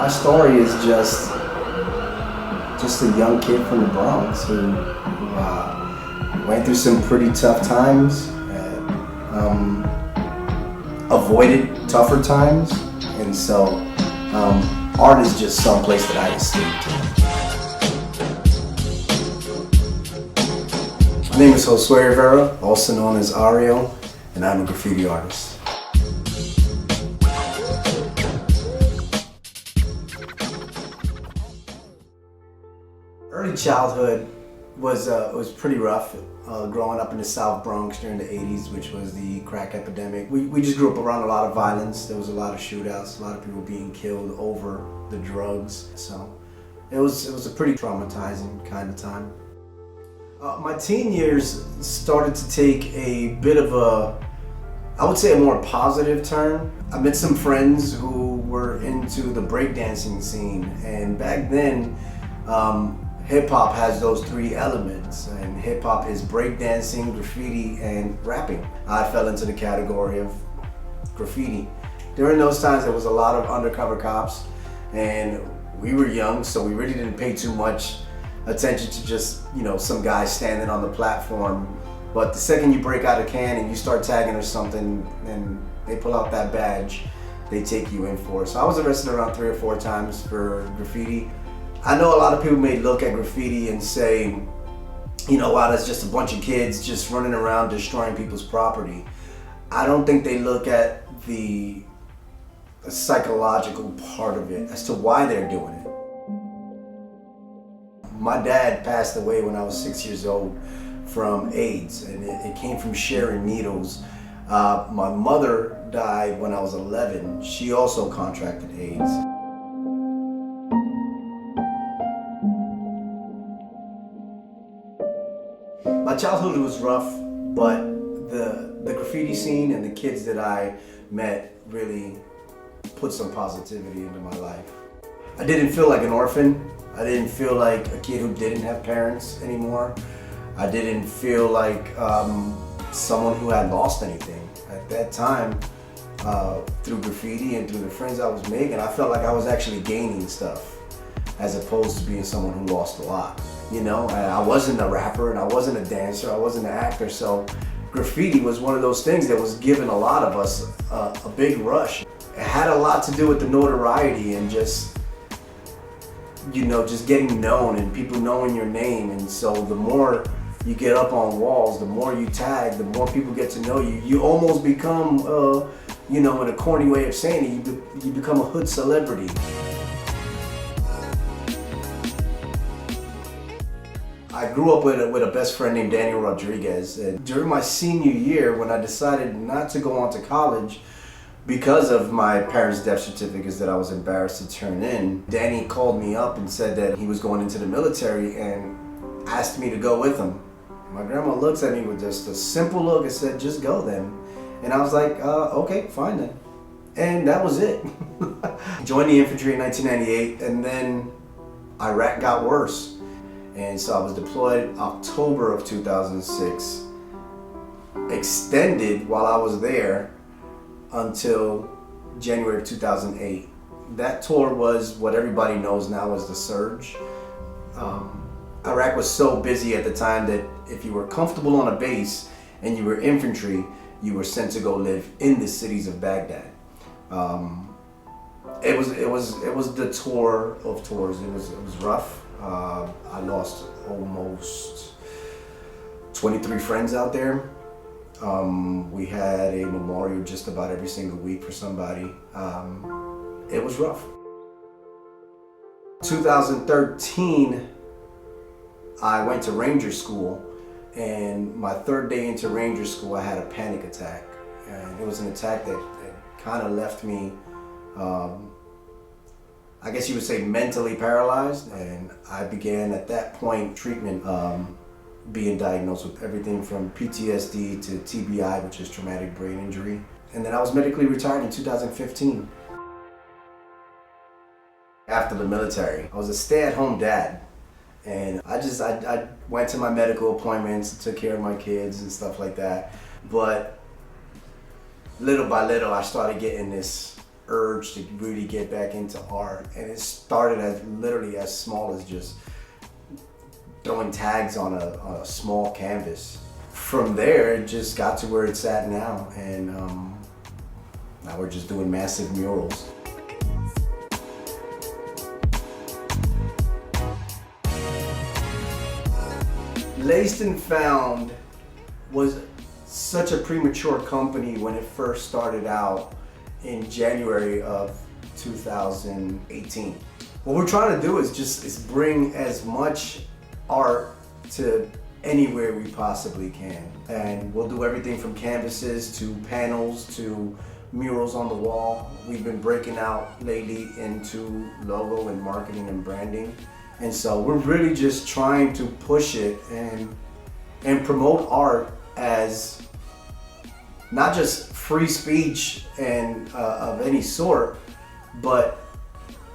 My story is just a young kid from the Bronx who went through some pretty tough times, and avoided tougher times, and so art is just some place that I escaped to. My name is Josue Rivera, also known as Ario, and I'm a graffiti artist. Early childhood was pretty rough. Growing up in the South Bronx during the 80s, which was the crack epidemic. We just grew up around a lot of violence. There was a lot of shootouts, a lot of people being killed over the drugs. So it was a pretty traumatizing kind of time. My teen years started to take a bit of I would say a more positive turn. I met some friends who were into the breakdancing scene, and back then, hip-hop has those three elements, and hip-hop is breakdancing, graffiti, and rapping. I fell into the category of graffiti. During those times, there was a lot of undercover cops, and we were young, so we really didn't pay too much attention to just, some guy standing on the platform. But the second you break out a can and you start tagging or something, and they pull out that badge, they take you in for it. So I was arrested around 3 or 4 times for graffiti. I know a lot of people may look at graffiti and say, wow, that's just a bunch of kids just running around destroying people's property. I don't think they look at the psychological part of it as to why they're doing it. My dad passed away when I was 6 years old from AIDS, and it came from sharing needles. My mother died when I was 11. She also contracted AIDS. My childhood was rough, but the graffiti scene and the kids that I met really put some positivity into my life. I didn't feel like an orphan. I didn't feel like a kid who didn't have parents anymore. I didn't feel like someone who had lost anything. At that time, through graffiti and through the friends I was making, I felt like I was actually gaining stuff, as opposed to being someone who lost a lot. I wasn't a rapper, and I wasn't a dancer, I wasn't an actor, so graffiti was one of those things that was giving a lot of us a big rush. It had a lot to do with the notoriety and just getting known and people knowing your name. And so the more you get up on walls, the more you tag, the more people get to know you. You almost become, in a corny way of saying it, you become a hood celebrity. I grew up with a best friend named Daniel Rodriguez. And during my senior year, when I decided not to go on to college because of my parents' death certificates that I was embarrassed to turn in, Danny called me up and said that he was going into the military and asked me to go with him. My grandma looks at me with just a simple look and said, "Just go then." And I was like, okay, fine then. And that was it. Joined the infantry in 1998, and then Iraq got worse. And so I was deployed October of 2006, extended while I was there until January of 2008. That tour was what everybody knows now as the Surge. Iraq was so busy at the time that if you were comfortable on a base and you were infantry, you were sent to go live in the cities of Baghdad. It was the tour of tours. It was rough. I lost almost 23 friends out there. We had a memorial just about every single week for somebody. It was rough. 2013, I went to Ranger School, and my 3rd day into Ranger School, I had a panic attack. And it was an attack that kind of left me, I guess you would say, mentally paralyzed. And I began at that point treatment, being diagnosed with everything from PTSD to TBI, which is traumatic brain injury. And then I was medically retired in 2015. After the military, I was a stay-at-home dad. And I went to my medical appointments, took care of my kids and stuff like that. But little by little, I started getting this urge to really get back into art, and it started as literally as small as just throwing tags on a small canvas. From there, it just got to where it's at now, and now we're just doing massive murals. Laced and Found was such a premature company when it first started out in January of 2018. What we're trying to do is bring as much art to anywhere we possibly can. And we'll do everything from canvases to panels to murals on the wall. We've been breaking out lately into logo and marketing and branding. And so we're really just trying to push it and promote art as not just free speech and of any sort, but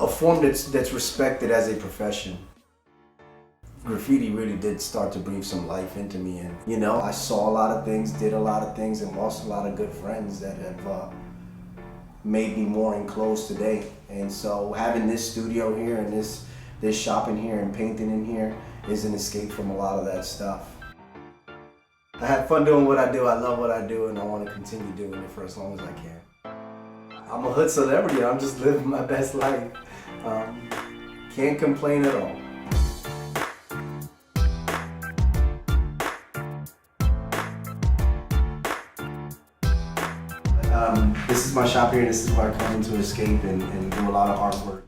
a form that's respected as a profession. Graffiti really did start to breathe some life into me, and you know, I saw a lot of things, did a lot of things, and lost a lot of good friends that have made me more enclosed today. And so having this studio here and this shop in here and painting in here is an escape from a lot of that stuff. I have fun doing what I do, I love what I do, and I want to continue doing it for as long as I can. I'm a hood celebrity, I'm just living my best life. Can't complain at all. This is my shop here, and this is where I come in to escape and do a lot of artwork.